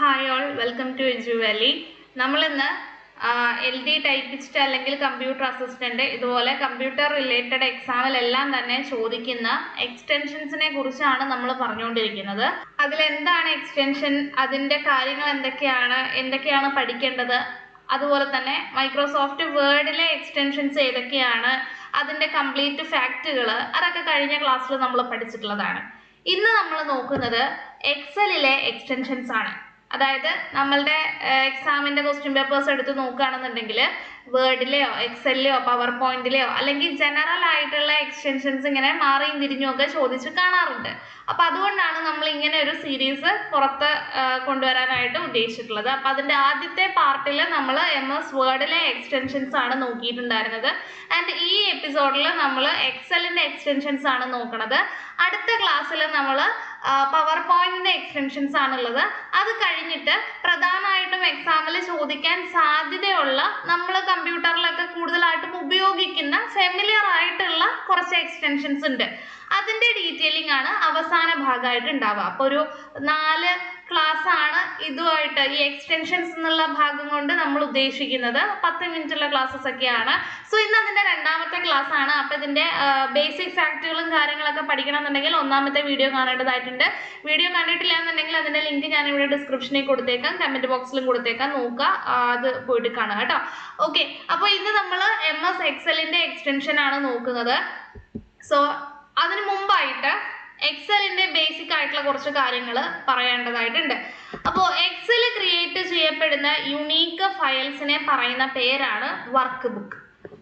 Hi all, welcome to Edu Valley. നമ്മളിന്ന് LD typist അല്ലെങ്കിൽ computer assistant ഇതുപോലെ computer related എക്സാമിലെല്ലാം തന്നെ ചോദിക്കുന്ന എക്സ്റ്റൻഷൻസിനെ കുറിച്ചാണ് നമ്മൾ പറഞ്ഞുകൊണ്ടിരിക്കുന്നത്. അതിലെന്താണ് എക്സ്റ്റൻഷൻ, അതിൻ്റെ കാര്യങ്ങൾ എന്തൊക്കെയാണ് പഠിക്കേണ്ടത്, അതുപോലെ തന്നെ മൈക്രോസോഫ്റ്റ് വേർഡിലെ എക്സ്റ്റൻഷൻസ് ഏതൊക്കെയാണ്, അതിൻ്റെ കംപ്ലീറ്റ് ഫാക്റ്റുകൾ, അതൊക്കെ കഴിഞ്ഞ ക്ലാസ്സിൽ നമ്മൾ പഠിച്ചിട്ടുള്ളതാണ്. ഇന്ന് നമ്മൾ നോക്കുന്നത് എക്സലിലെ എക്സ്റ്റൻഷൻസ് ആണ്. അതായത് നമ്മളുടെ എക്സാമിൻ്റെ ക്വസ്റ്റ്യൻ പേപ്പേഴ്സ് എടുത്ത് നോക്കുകയാണെന്നുണ്ടെങ്കിൽ വേർഡിലെയോ എക്സലിലെയോ പവർ പോയിന്റിലെയോ അല്ലെങ്കിൽ ജനറൽ ആയിട്ടുള്ള എക്സ്റ്റൻഷൻസ് ഇങ്ങനെ മാറിയും തിരിഞ്ഞും ഒക്കെ ചോദിച്ച് കാണാറുണ്ട്. അപ്പം അതുകൊണ്ടാണ് നമ്മൾ ഇങ്ങനെ ഒരു സീരീസ് പുറത്ത് കൊണ്ടുവരാനായിട്ട് ഉദ്ദേശിച്ചിട്ടുള്ളത്. അപ്പം അതിൻ്റെ ആദ്യത്തെ പാർട്ടിൽ നമ്മൾ MS വേർഡിലെ എക്സ്റ്റൻഷൻസ് ആണ് നോക്കിയിട്ടുണ്ടായിരുന്നത്. ആൻഡ് ഈ എപ്പിസോഡിൽ നമ്മൾ എക്സലിൻ്റെ എക്സ്റ്റൻഷൻസ് ആണ് നോക്കുന്നത്. അടുത്ത ക്ലാസ്സിൽ നമ്മൾ പവർ പോയിന്റിന്റെ എക്സ്റ്റൻഷൻസ് ആണുള്ളത്. അത് കഴിഞ്ഞിട്ട് പ്രധാനമായിട്ടും എക്സാമിൽ ചോദിക്കാൻ സാധ്യതയുള്ള നമ്മൾ കമ്പ്യൂട്ടറിലൊക്കെ കൂടുതലായിട്ടും ഉപയോഗിക്കുന്ന ഫെമിലിയർ ആയിട്ടുള്ള കുറച്ച് എക്സ്റ്റൻഷൻസ് ഉണ്ട്. അതിൻ്റെ ഡീറ്റെയിലിംഗ് ആണ് അവസാന ഭാഗമായിട്ട് ഉണ്ടാവുക. അപ്പോൾ ഒരു 4 ക്ലാസ് ആണ് ഇതുമായിട്ട് ഈ എക്സ്റ്റൻഷൻസ് എന്നുള്ള ഭാഗം കൊണ്ട് നമ്മൾ ഉദ്ദേശിക്കുന്നത്. 10 മിനിറ്റുള്ള ക്ലാസ്സസ് ഒക്കെയാണ്. സോ ഇന്ന് അതിൻ്റെ 2ാമത്തെ ക്ലാസ് ആണ്. അപ്പോൾ ഇതിൻ്റെ ബേസിക് ഫാക്റ്റുകളും കാര്യങ്ങളൊക്കെ പഠിക്കണം എന്നുണ്ടെങ്കിൽ 1ാമത്തെ വീഡിയോ കാണേണ്ടതായിട്ടുണ്ട്. വീഡിയോ കണ്ടിട്ടില്ല എന്നുണ്ടെങ്കിൽ അതിൻ്റെ ലിങ്ക് ഞാനിവിടെ ഡിസ്ക്രിപ്ഷനിൽ കൊടുത്തേക്കാം, കമൻറ്റ് ബോക്സിലും കൊടുത്തേക്കാം, നോക്കുക, അത് പോയിട്ട് കാണുക കേട്ടോ. ഓക്കെ, അപ്പോൾ ഇന്ന് നമ്മൾ MS എക്സലിൻ്റെ എക്സ്റ്റൻഷൻ ആണ് നോക്കുന്നത്. സോ അതിന് മുമ്പായിട്ട് എക്സലിന്റെ ബേസിക് ആയിട്ടുള്ള കുറച്ച് കാര്യങ്ങൾ പറയേണ്ടതായിട്ടുണ്ട്. അപ്പോൾ എക്സൽ ക്രിയേറ്റ് ചെയ്യപ്പെടുന്ന യുണീക്ക് ഫയൽസിനെ പറയുന്ന പേരാണ് വർക്ക് ബുക്ക്.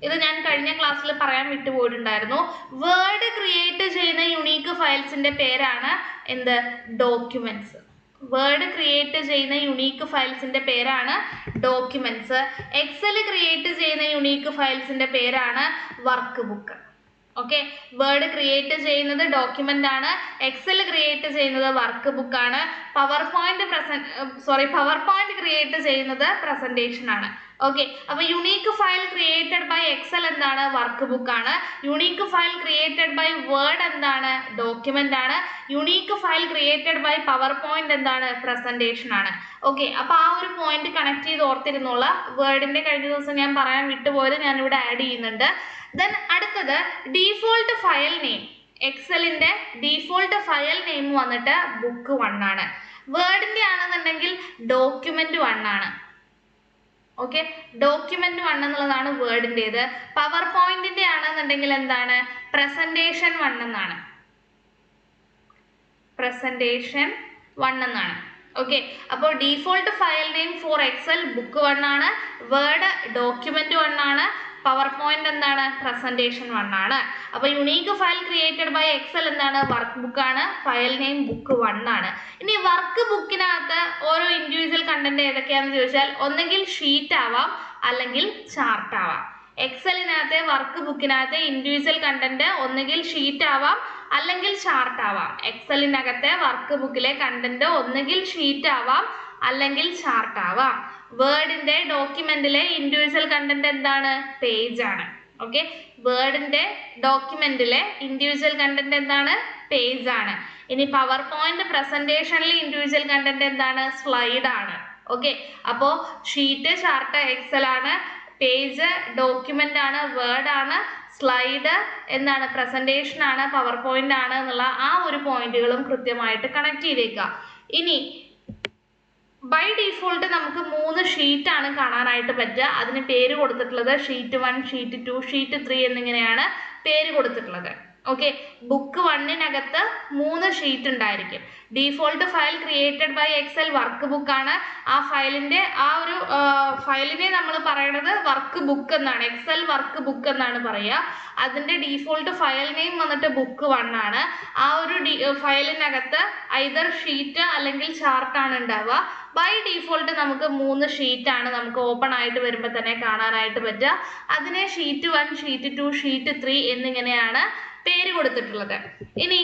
ഇത് ഞാൻ കഴിഞ്ഞ ക്ലാസ്സിൽ പറയാൻ വിട്ടുപോയിട്ടുണ്ടായിരുന്നു. വേർഡ് ക്രിയേറ്റ് ചെയ്യുന്ന യുണീക്ക് ഫയൽസിന്റെ പേരാണ് ഡോക്യുമെന്റ്സ്. വേർഡ് ക്രിയേറ്റ് ചെയ്യുന്ന യുണീക്ക് ഫയൽസിന്റെ പേരാണ് ഡോക്യുമെന്റ്സ്. എക്സൽ ക്രിയേറ്റ് ചെയ്യുന്ന യുണീക്ക് ഫയൽസിന്റെ പേരാണ് workbook. Okay, Word create ചെയ്യുന്നത് ഡോക്യുമെന്റ് ആണ്, എക്സൽ ക്രിയേറ്റ് ചെയ്യുന്നത് വർക്ക് ബുക്ക് ആണ്, പവർ പോയിന്റ് ക്രിയേറ്റ് ചെയ്യുന്നത് പ്രസന്റേഷൻ ആണ്. ഓക്കെ, അപ്പൊ unique file created by Excel എന്താണ്? വർക്ക് ബുക്ക് ആണ്. Unique file created by Word എന്താണ്? ഡോക്യുമെന്റ് ആണ്. Unique file created by PowerPoint എന്താണ്? പ്രസന്റേഷൻ ആണ്. ഓക്കെ, അപ്പൊ ആ ഒരു പോയിന്റ് കണക്ട് ചെയ്ത് ഓർത്തിരുന്നുള്ള. വേർഡിന്റെ കഴിഞ്ഞ ദിവസം ഞാൻ പറയാൻ വിട്ടുപോയത് ഞാനിവിടെ ആഡ് ചെയ്യുന്നുണ്ട്. ദെൻ അടുത്തത് ഡീഫോൾട്ട് ഫയൽ നെയിം. എക്സലിന്റെ ഡീഫോൾട്ട് ഫയൽ നെയിം വന്നിട്ട് ബുക്ക് 1 ആണ്. വേർഡിന്റെ ആണെന്നുണ്ടെങ്കിൽ ഡോക്യുമെന്റ് 1 ആണ്. ഓക്കെ, ഡോക്യുമെന്റ് 1 എന്നുള്ളതാണ് വേർഡിൻ്റെത്. പവർ പോയിന്റിന്റെ ആണെന്നുണ്ടെങ്കിൽ എന്താണ്? പ്രസന്റേഷൻ 1 എന്നാണ്. പ്രസന്റേഷൻ 1 എന്നാണ്. ഓക്കെ, അപ്പോൾ default file name for Excel book 1 ആണ്, വേർഡ് ഡോക്യുമെന്റ് 1 ആണ്, പവർ പോയിന്റ് എന്താണ്? പ്രസന്റേഷൻ 1 ആണ്. അപ്പോൾ unique file created by Excel എന്താണ്? വർക്ക് ബുക്ക് ആണ്, ഫയൽ നെയിം ബുക്ക് 1 ആണ്. ഇനി വർക്ക് ബുക്കിനകത്ത് ഓരോ ഇൻഡിവിജ്വൽ കണ്ടന്റ് ഏതൊക്കെയാണെന്ന് ചോദിച്ചാൽ ഒന്നെങ്കിൽ ഷീറ്റ് ആവാം അല്ലെങ്കിൽ ചാർട്ട് ആവാം. എക്സലിനകത്തെ വർക്ക് ബുക്കിനകത്തെ ഇൻഡിവിജ്വൽ കണ്ടന്റ് ഒന്നുകിൽ ഷീറ്റ് ആവാം അല്ലെങ്കിൽ ചാർട്ട് ആവാം. എക്സലിനകത്തെ വർക്ക് ബുക്കിലെ കണ്ടന്റ് ഒന്നുകിൽ ഷീറ്റ് ആവാം അല്ലെങ്കിൽ ചാർട്ട് ആവാം. വേർഡിന്റെ ഡോക്യുമെന്റിലെ ഇൻഡിവിജ്വൽ കണ്ടന്റ് എന്താണ്? പേജ് ആണ്. ഓക്കെ, വേർഡിന്റെ ഡോക്യുമെന്റിലെ ഇൻഡിവിജ്വൽ കണ്ടന്റ് എന്താണ്? പേജ് ആണ്. ഇനി പവർ പോയിന്റ് പ്രസന്റേഷനിലെ ഇൻഡിവിജ്വൽ കണ്ടന്റ് എന്താണ്? സ്ലൈഡ് ആണ്. ഓക്കെ, അപ്പോൾ ഷീറ്റ്, ചാർട്ട് എക്സൽ ആണ്, പേജ് ഡോക്യുമെന്റ് ആണ്, വേർഡ് ആണ്, സ്ലൈഡ് എന്താണ്? പ്രസന്റേഷൻ ആണ്, പവർ പോയിന്റ് ആണ് എന്നുള്ള ആ ഒരു പോയിന്റുകളും കൃത്യമായിട്ട് കണക്ട് ചെയ്തേക്കുക. ഇനി ബൈ ഡീഫോൾട്ട് നമുക്ക് 3 ഷീറ്റ് ആണ് കാണാനായിട്ട് പറ്റുക. അതിന് പേര് കൊടുത്തിട്ടുള്ളത് ഷീറ്റ് 1, ഷീറ്റ് 2, ഷീറ്റ് 3 എന്നിങ്ങനെയാണ് പേര് കൊടുത്തിട്ടുള്ളത്. ഓക്കെ, ബുക്ക് 1-നകത്ത് 3 ഷീറ്റ് ഉണ്ടായിരിക്കും. Default file created by Excel workbook ആണ്. ആ ഫയലിന്റെ ഫയലിനെ നമ്മൾ പറയുന്നത് വർക്ക് ബുക്ക് എന്നാണ്, എക്സൽ വർക്ക് ബുക്ക് എന്നാണ് പറയുക. അതിന്റെ ഡീഫോൾട്ട് ഫയൽ നെയിം വന്നിട്ട് ബുക്ക് 1 ആണ്. ആ ഒരു ഫയലിനകത്ത് ഐദർ ഷീറ്റ് അല്ലെങ്കിൽ ചാർട്ട് ആണ് ഉണ്ടാവുക. ബൈ ഡീഫോൾട്ട് നമുക്ക് 3 ഷീറ്റ് ആണ് നമുക്ക് ഓപ്പൺ ആയിട്ട് വരുമ്പോൾ തന്നെ കാണാനായിട്ട് പറ്റുക. അതിനെ ഷീറ്റ് 1, ഷീറ്റ് 2, ഷീറ്റ് 3 എന്നിങ്ങനെയാണ് പേര് കൊടുത്തിട്ടുള്ളത്. ഇനി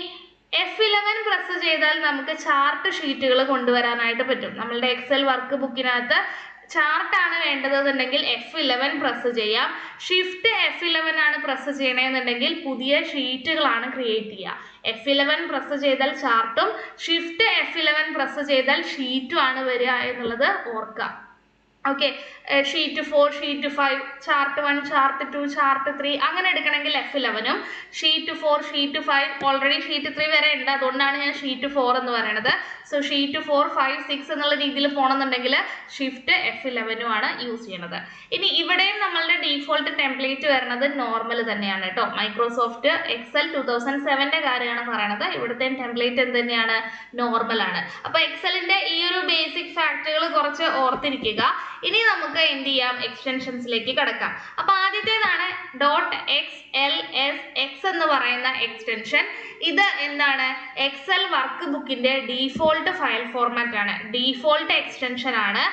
F11 പ്രസ് ചെയ്താൽ നമുക്ക് ചാർട്ട് ഷീറ്റുകൾ കൊണ്ടുവരാനായിട്ട് പറ്റും. നമ്മളുടെ എക്സൽ വർക്ക് ബുക്കിനകത്ത് ചാർട്ടാണ് വേണ്ടതെന്നുണ്ടെങ്കിൽ F11 പ്രസ് ചെയ്യാം. ഷിഫ്റ്റ് F11 ആണ് പ്രസ് ചെയ്യണമെന്നുണ്ടെങ്കിൽ പുതിയ ഷീറ്റുകളാണ് ക്രിയേറ്റ് ചെയ്യുക. F11 പ്രസ് ചെയ്താൽ ചാർട്ടും ഷിഫ്റ്റ് F11 പ്രസ് ചെയ്താൽ ഷീറ്റും ആണ് വരിക എന്നുള്ളത് ഓർക്കുക. Okay, sheet 4, sheet 5, chart 1, chart 2, chart 3 അങ്ങനെ എടുക്കണമെങ്കിൽ F11ഉം, ഷീറ്റ് 4, ഷീറ്റ് 5 ഓൾറെഡി ഷീറ്റ് 3 വരെ ഉണ്ട്, അതുകൊണ്ടാണ് ഞാൻ ഷീറ്റ് 4 എന്ന് പറയുന്നത്. സോ ഷീറ്റ് 4, 5, 6 എന്നുള്ള രീതിയിൽ പോകണമെന്നുണ്ടെങ്കിൽ ഷിഫ്റ്റ് F11ഉം ആണ് യൂസ് ചെയ്യുന്നത്. ഇനി ഇവിടെയും നമ്മളുടെ ഡീഫോൾട്ട് ടെംപ്ലേറ്റ് വരുന്നത് നോർമൽ തന്നെയാണ് കേട്ടോ. മൈക്രോസോഫ്റ്റ് എക്സൽ 2007ന്റെ കാര്യമാണ് പറയുന്നത്. ഇവിടുത്തെ ടെംപ്ലേറ്റ് എന്ത് തന്നെയാണ്? നോർമൽ ആണ്. അപ്പൊ എക്സലിന്റെ ഈ ഒരു ബേസിക് ഫാക്ടുകൾ കുറച്ച് ഓർത്തിരിക്കുക. ഇനി നമുക്ക് എന്ത് ചെയ്യാം? എക്സ്റ്റൻഷൻസിലേക്ക് കടക്കാം. അപ്പൊ ആദ്യത്തേതാണ് .xls എന്ന് പറയുന്ന എക്സ്റ്റൻഷൻ. ഇത് എന്താണ്? എക്സൽ വർക്ക് ബുക്കിന്റെ ഡീഫോൾട്ട് ഫയൽ ഫോർമാറ്റ് ആണ്, ഡീഫോൾട്ട് എക്സ്റ്റൻഷൻ ആണ്.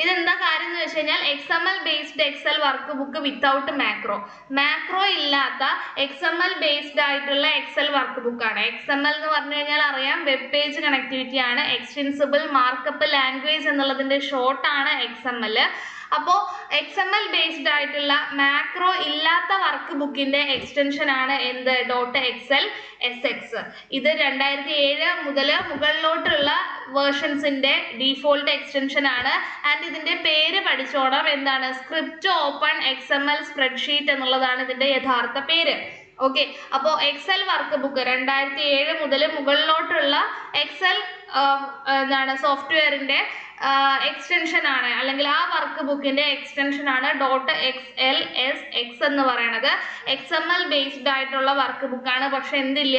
ഇതെന്താ കാര്യം എന്ന് വെച്ച് കഴിഞ്ഞാൽ XML based Excel workbook without macro ഇല്ലാത്ത XML ബേസ്ഡ് ആയിട്ടുള്ള എക്സൽ വർക്ക് ബുക്കാണ്. XML എന്ന് പറഞ്ഞു കഴിഞ്ഞാൽ അറിയാം, വെബ് പേജ് കണക്ടിവിറ്റി ആണ്. എക്സ്റ്റെൻസിബിൾ മാർക്കപ്പ് ലാംഗ്വേജ് എന്നുള്ളതിന്റെ ഷോർട്ടാണ് XML. അപ്പോൾ XML ബേസ്ഡ് ആയിട്ടുള്ള മാക്രോ ഇല്ലാത്ത വർക്ക് ബുക്കിന്റെ എക്സ്റ്റൻഷൻ ആണ് എന്ത്? .xlsx. ഇത് 2007 മുതൽ മുകളിലോട്ടുള്ള വേർഷൻസിന്റെ ഡീഫോൾട്ട് എക്സ്റ്റൻഷൻ ആണ്. ആൻഡ് ഇതിന്റെ പേര് പഠിച്ചോണം. എന്താണ്? സ്ക്രിപ്റ്റ് ഓപ്പൺ XML സ്പ്രെഡ്ഷീറ്റ് എന്നുള്ളതാണ് ഇതിന്റെ യഥാർത്ഥ പേര്. ഓക്കെ, അപ്പോൾ എക്സൽ വർക്ക് ബുക്ക് 2007 മുതൽ മുകളിലോട്ടുള്ള എക്സൽ എന്താണ് സോഫ്റ്റ്വെയറിന്റെ എക്സ്റ്റൻഷൻ ആണ്, അല്ലെങ്കിൽ ആ വർക്ക് ബുക്കിന്റെ എക്സ്റ്റൻഷൻ ആണ് .xlsx എന്ന് പറയുന്നത്. XML ബേസ്ഡ് ആയിട്ടുള്ള വർക്ക് ബുക്കാണ്, പക്ഷെ എന്തില്ല?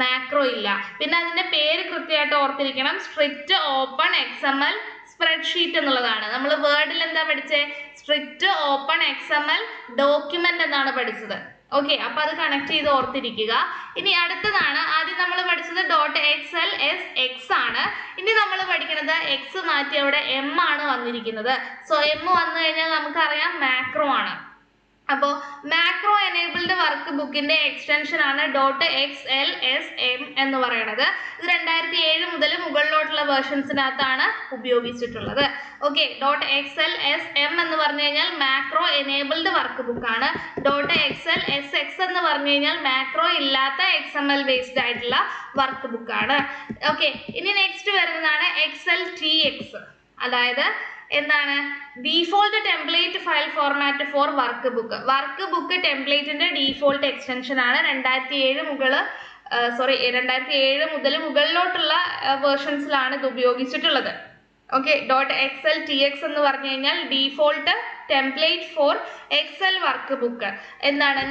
മാക്രോ ഇല്ല. പിന്നെ അതിന്റെ പേര് കൃത്യമായിട്ട് ഓർത്തിരിക്കണം. സ്ട്രിക്റ്റ് ഓപ്പൺ XML സ്പ്രെഡ്ഷീറ്റ് എന്നുള്ളതാണ്. നമ്മൾ വേർഡിൽ എന്താ പഠിച്ചത്? സ്ട്രിക്റ്റ് ഓപ്പൺ XML ഡോക്യുമെന്റ് എന്നാണ് പഠിച്ചത്. ഓക്കെ, അപ്പൊ അത് കണക്ട് ചെയ്ത് ഓർത്തിരിക്കുക. ഇനി അടുത്തതാണ്, ആദ്യം നമ്മൾ പഠിച്ചത് .xlsx ആണ്. ഇനി നമ്മൾ പഠിക്കുന്നത് X മാറ്റി അവിടെ M ആണ് വന്നിരിക്കുന്നത്. സോ M വന്നു കഴിഞ്ഞാൽ നമുക്കറിയാം മാക്രോ ആണ്. അപ്പോൾ മാക്രോ എനേബിൾഡ് വർക്ക് ബുക്കിന്റെ എക്സ്റ്റൻഷൻ ആണ് .xlsm എന്ന് പറയുന്നത്. ഇത് 2007 മുതൽ മുകളിലോട്ടുള്ള വേർഷൻസിനകത്താണ് ഉപയോഗിച്ചിട്ടുള്ളത്. ഓക്കെ, .xlsm എന്ന് പറഞ്ഞു കഴിഞ്ഞാൽ മാക്രോ എനേബിൾഡ് വർക്ക് ബുക്കാണ്. .xlsx എന്ന് പറഞ്ഞു കഴിഞ്ഞാൽ മാക്രോ ഇല്ലാത്ത XML ബേസ്ഡ് ആയിട്ടുള്ള വർക്ക് ബുക്കാണ്. ഓക്കെ, ഇനി നെക്സ്റ്റ് വരുന്നതാണ് XLTX. അതായത് എന്താണ്? Default template file format for work book. Work book ടെംപ്ലേറ്റിന്റെ ഡീഫോൾട്ട് എക്സ്റ്റൻഷൻ ആണ്. 2007 മുതൽ മുകളിലോട്ടുള്ള വേർഷൻസിലാണ് ഇത് ഉപയോഗിച്ചിട്ടുള്ളത്. ഓക്കെ, .xltx എന്ന് പറഞ്ഞു കഴിഞ്ഞാൽ default template for Excel workbook. എന്താണ്?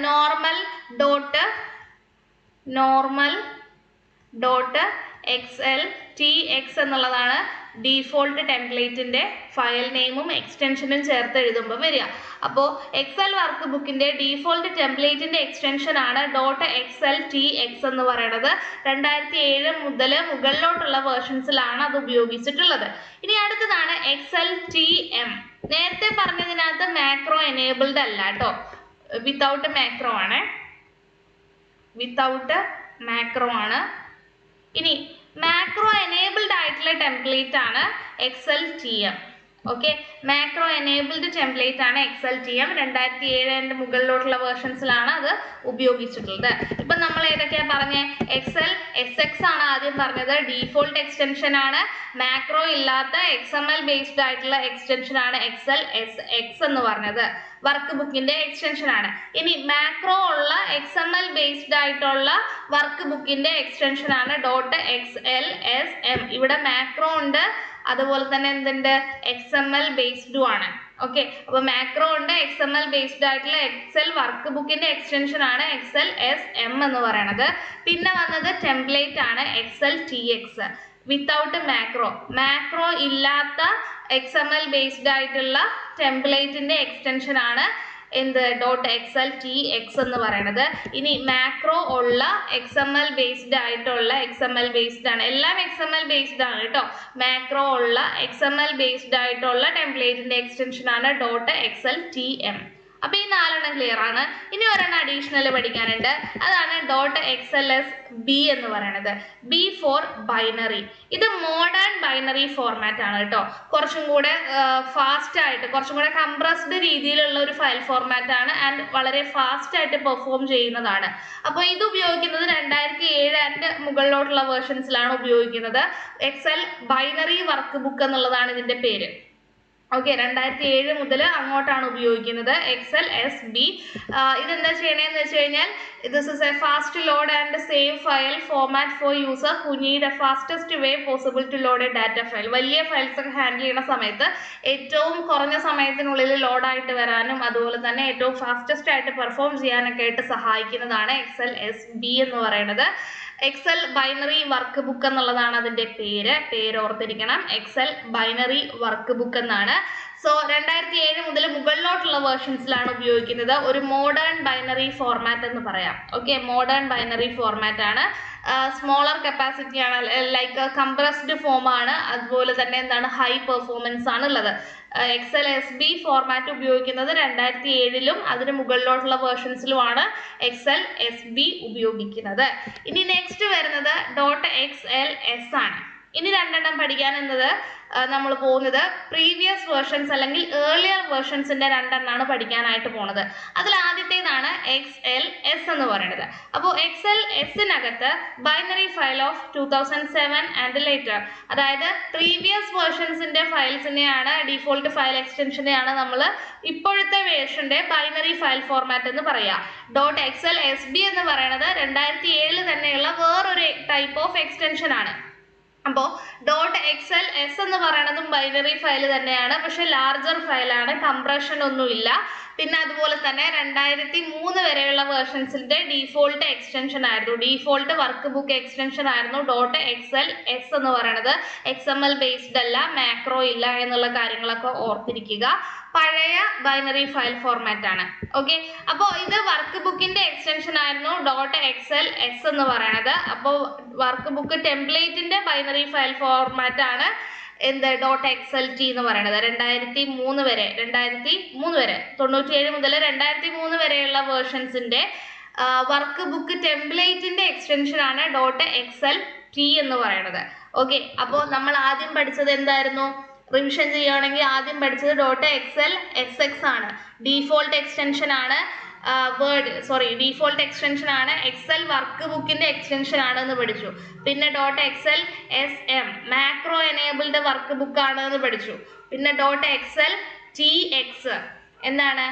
.xltx എന്നുള്ളതാണ് ഡീഫോൾട്ട് ടെംപ്ലേറ്റിന്റെ ഫയൽ നെയിമും എക്സ്റ്റൻഷനും ചേർത്ത് എഴുതുമ്പോൾ വരിക. അപ്പോൾ എക്സൽ വർക്ക് ബുക്കിന്റെ ഡീഫോൾട്ട് ടെംപ്ലേറ്റിന്റെ എക്സ്റ്റൻഷൻ ആണ് .xltx എന്ന് പറയുന്നത്. 2007 മുതൽ മുകളിലോട്ടുള്ള വേർഷൻസിലാണ് അത് ഉപയോഗിച്ചിട്ടുള്ളത്. ഇനി അടുത്തതാണ് XLTM. നേരത്തെ പറഞ്ഞതിനകത്ത് മാക്രോ എനേബിൾഡ് അല്ല കേട്ടോ, വിത്തൗട്ട് മാക്രോ ആണ്. ഇനി മാക്രോ എനേബിൾഡ് ആയിട്ടുള്ള ടെംപ്ലേറ്റ് ആണ് XLTM. Okay, macro enabled template ആണ് XLTM. 2007 മുകളിലോട്ടുള്ള വേർഷൻസിലാണ് അത് ഉപയോഗിച്ചിട്ടുള്ളത്. ഇപ്പൊ നമ്മൾ ഏതൊക്കെയാ പറഞ്ഞേ? XLSX ആണ് ആദ്യം പറഞ്ഞത്, ഡീഫോൾട്ട് എക്സ്റ്റൻഷൻ ആണ്. മാക്രോ ഇല്ലാത്ത XML ബേസ്ഡ് ആയിട്ടുള്ള എക്സ്റ്റൻഷൻ ആണ് XLSX എന്ന് പറഞ്ഞത്, വർക്ക് ബുക്കിന്റെ എക്സ്റ്റൻഷൻ ആണ്. ഇനി മാക്രോ ഉള്ള XML ബേസ്ഡ് ആയിട്ടുള്ള വർക്ക് ബുക്കിന്റെ എക്സ്റ്റൻഷൻ ആണ് .xlsm. ഇവിടെ മാക്രോ ഉണ്ട്, അതുപോലെ തന്നെ എന്തുണ്ട്? XML ബേസ്ഡും ആണ്. ഓക്കെ, അപ്പൊ മാക്രോ ഉണ്ട്, XML ബേസ്ഡ് ആയിട്ടുള്ള എക്സൽ വർക്ക് ബുക്കിന്റെ എക്സ്റ്റൻഷൻ ആണ് XLSM എന്ന് പറയുന്നത്. പിന്നെ വന്നത് ടെംപ്ലേറ്റ് ആണ് XLTX, വിത്തൗട്ട് മാക്രോ ഇല്ലാത്ത XML ബേസ്ഡ് ആയിട്ടുള്ള ടെംപ്ലേറ്റിന്റെ എക്സ്റ്റൻഷൻ ആണ് എന്ത്? .xltx എന്ന് പറയുന്നത്. ഇനി മാക്രോ ഉള്ള XML ബേസ്ഡ് ആയിട്ടുള്ള XML ബേസ്ഡ് ആണ്, എല്ലാം XML ബേസ്ഡ് ആണ് കേട്ടോ. മാക്രോ ഉള്ള XML ബേസ്ഡ് ആയിട്ടുള്ള ടെംപ്ലേറ്റിന്റെ എക്സ്റ്റൻഷൻ ആണ് .xltm. അപ്പോൾ ഈ 4 ക്ലിയർ ആണ്. ഇനി ഒരെണ്ണം അഡീഷണൽ പഠിക്കാനുണ്ട്. അതാണ് .xls_b എന്ന് പറയുന്നത്. B for binary. ഇത് മോഡേൺ ബൈനറി ഫോർമാറ്റ് ആണ് കേട്ടോ. കുറച്ചും കൂടെ ഫാസ്റ്റ് ആയിട്ട്, കുറച്ചും കൂടെ കംപ്രസ്ഡ് രീതിയിലുള്ള ഒരു ഫയൽ ഫോർമാറ്റ് ആണ് ആൻഡ് വളരെ ഫാസ്റ്റ് ആയിട്ട് പെർഫോം ചെയ്യുന്നതാണ്. അപ്പോൾ ഇത് ഉപയോഗിക്കുന്നത് 2007 ആൻഡ് മുകളിലോട്ടുള്ള വേർഷൻസിലാണ് ഉപയോഗിക്കുന്നത്. എക്സൽ ബൈനറി വർക്ക് ബുക്ക് എന്നുള്ളതാണ് ഇതിന്റെ പേര്. ഓക്കെ, 2007 മുതൽ അങ്ങോട്ടാണ് ഉപയോഗിക്കുന്നത് XLSB. ഇതെന്താ ചെയ്യണേന്ന് വെച്ച് കഴിഞ്ഞാൽ this is a fast load and save file format for user who need a fastest way possible to load a data file. വലിയ ഫയൽസ് ഒക്കെ ഹാൻഡിൽ ചെയ്യുന്ന സമയത്ത് ഏറ്റവും കുറഞ്ഞ സമയത്തിനുള്ളിൽ ലോഡായിട്ട് വരാനും അതുപോലെ തന്നെ ഏറ്റവും ഫാസ്റ്റസ്റ്റ് ആയിട്ട് പെർഫോം ചെയ്യാനൊക്കെ ആയിട്ട് സഹായിക്കുന്നതാണ് XLSB എന്ന് പറയുന്നത്. എക്സൽ ബൈനറി വർക്ക് ബുക്ക് എന്നുള്ളതാണ് അതിന്റെ പേര് ഓർത്തിരിക്കണം. എക്സൽ ബൈനറി വർക്ക് ബുക്ക് എന്നാണ്. സോ 2007 മുതൽ മുകളിലോട്ടുള്ള വേർഷൻസിലാണ് ഉപയോഗിക്കുന്നത്. ഒരു മോഡേൺ ബൈനറി ഫോർമാറ്റ് എന്ന് പറയാം. ഓക്കെ, മോഡേൺ ബൈനറി ഫോർമാറ്റ് ആണ്. സ്മോളർ കപ്പാസിറ്റി ആണ്, ലൈക്ക് കംപ്രസ്ഡ് ഫോം ആണ്. അതുപോലെ തന്നെ എന്താണ്, ഹൈ പെർഫോമൻസ് ആണ് ഉള്ളത്. XLSB ഫോർമാറ്റ് ഉപയോഗിക്കുന്നത് 2007 അതിന് മുകളിലോട്ടുള്ള വേർഷൻസിലുമാണ് XLSB ഉപയോഗിക്കുന്നത്. ഇനി നെക്സ്റ്റ് വരുന്നത് .xls ആണ്. ഇനി 2 പഠിക്കാൻ എന്നത് നമ്മൾ പോകുന്നത് പ്രീവിയസ് വേർഷൻസ് അല്ലെങ്കിൽ ഏർലിയർ വേർഷൻസിന്റെ 2 പഠിക്കാനായിട്ട് പോണത്. അതിൽ ആദ്യത്തേതാണ് XLS എന്ന് പറയുന്നത്. അപ്പോൾ XLSനകത്ത് binary file of 2007 and later, അതായത് പ്രീവിയസ് വേർഷൻസിന്റെ ഫയൽസിനെയാണ്, ഡിഫോൾട്ട് ഫയൽ എക്സ്റ്റൻഷനെയാണ് നമ്മൾ ഇപ്പോഴത്തെ വേർഷന്റെ ബൈനറി ഫയൽ ഫോർമാറ്റ് എന്ന് പറയാം. .xlsb എന്ന് പറയുന്നത് 2007 തന്നെയുള്ള വേറൊരു ടൈപ്പ് ഓഫ് എക്സ്റ്റൻഷൻ ആണ്. അപ്പോൾ .xls എന്ന് പറയുന്നതും ബൈനറി ഫയൽ തന്നെയാണ്, പക്ഷെ ലാർജർ ഫയലാണ്, കംപ്രഷൻ ഒന്നുമില്ല. പിന്നെ അതുപോലെ തന്നെ 2003 വരെയുള്ള വേർഷൻസിന്റെ ഡീഫോൾട്ട് എക്സ്റ്റൻഷൻ ആയിരുന്നു, ഡീഫോൾട്ട് വർക്ക് ബുക്ക് എക്സ്റ്റൻഷൻ ആയിരുന്നു .xls എന്ന് പറയുന്നത്. XML ബേസ്ഡ് അല്ല, മാക്രോ ഇല്ല എന്നുള്ള കാര്യങ്ങളൊക്കെ ഓർത്തിരിക്കുക. പഴയ ബൈനറി ഫയൽ ഫോർമാറ്റ് ആണ്. ഓക്കെ, അപ്പോൾ ഇത് വർക്ക് ബുക്കിന്റെ എക്സ്റ്റൻഷൻ ആയിരുന്നു .xls എന്ന് പറയുന്നത്. അപ്പോൾ വർക്ക് ബുക്ക് ടെംപ്ലേറ്റിന്റെ ബൈനറി ഫയൽ ഫോർമാറ്റ് ആണ് എന്ത് .xlt എന്ന് പറയുന്നത്. 2003 വരെ 97 മുതൽ 2003 വരെയുള്ള വേർഷൻസിന്റെ വർക്ക് ബുക്ക് ടെംപ്ലേറ്റിന്റെ എക്സ്റ്റൻഷൻ ആണ് .xlt എന്ന് പറയുന്നത്. ഓക്കെ, അപ്പോൾ നമ്മൾ ആദ്യം പഠിച്ചത് എന്തായിരുന്നു? റിവിഷൻ ചെയ്യുകയാണെങ്കിൽ ആദ്യം പഠിച്ചത് .xlsx ആണ്. ഡീഫോൾട്ട് എക്സ്റ്റൻഷൻ ആണ്, ഡീഫോൾട്ട് എക്സ്റ്റൻഷൻ ആണ്. എക്സൽ വർക്ക് ബുക്കിന്റെ എക്സ്റ്റൻഷൻ ആണെന്ന് പഠിച്ചു. പിന്നെ .xlsm macro enabled work book ആണ് എന്ന് പഠിച്ചു. പിന്നെ .xltx എന്താണ്?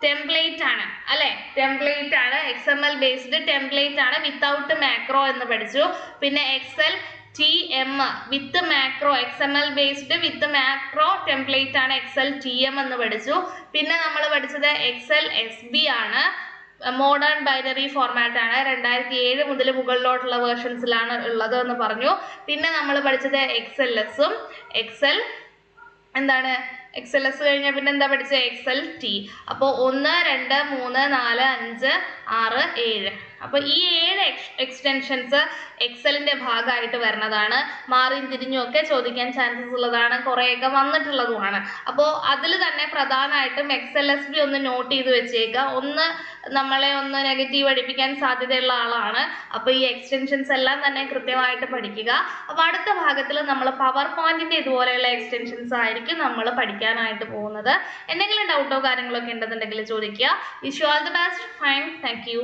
ടെംപ്ലേറ്റ് ആണ് അല്ലെ, ടെംപ്ലേറ്റ് ആണ്, XML ബേസ്ഡ് ടെംപ്ലേറ്റ് ആണ്, വിത്തൗട്ട് മാക്രോ എന്ന് പഠിച്ചു. പിന്നെ XLTM വിത്ത് മാക്രോ, XML ബേസ്ഡ് വിത്ത് മാക്രോ ടെംപ്ലേറ്റ് ആണ്, XLTM എന്ന് പഠിച്ചു. പിന്നെ നമ്മൾ പഠിച്ചത് XLSB ആണ്, മോഡേൺ ബൈനറി ഫോർമാറ്റ് ആണ്, 2007 മുതൽ മുകളിലോട്ടുള്ള വേർഷൻസിലാണ് ഉള്ളത് എന്ന് പറഞ്ഞു. പിന്നെ നമ്മൾ പഠിച്ചത് XLS-ഉം XLS കഴിഞ്ഞാൽ പിന്നെ എന്താ പഠിച്ചത്? XLT. അപ്പോൾ 1 2 3 4 5 6 7. അപ്പോൾ ഈ 7 എക്സ്റ്റൻഷൻസ് എക്സലിന്റെ ഭാഗമായിട്ട് വരുന്നതാണ്. മാറിയും തിരിഞ്ഞും ഒക്കെ ചോദിക്കാൻ ചാൻസസ് ഉള്ളതാണ്, കുറേയൊക്കെ വന്നിട്ടുള്ളതുമാണ്. അപ്പോൾ അതിൽ തന്നെ പ്രധാനമായിട്ടും XLSB ഒന്ന് നോട്ട് ചെയ്ത് വെച്ചേക്കുക. നമ്മളെ ഒന്ന് നെഗറ്റീവ് അടിപ്പിക്കാൻ സാധ്യതയുള്ള ആളാണ്. അപ്പോൾ ഈ എക്സ്റ്റൻഷൻസ് എല്ലാം തന്നെ കൃത്യമായിട്ട് പഠിക്കുക. അപ്പോൾ അടുത്ത ഭാഗത്തിൽ നമ്മൾ പവർ പോയിന്റിന്റെ ഇതുപോലെയുള്ള എക്സ്റ്റൻഷൻസ് ആയിരിക്കും നമ്മൾ പഠിക്കാനായിട്ട് പോകുന്നത്. എന്തെങ്കിലും ഡൗട്ടോ കാര്യങ്ങളൊക്കെ ഉണ്ടെന്നുണ്ടെങ്കിൽ ചോദിക്കുക. Wish you all the best. Fine, thank you.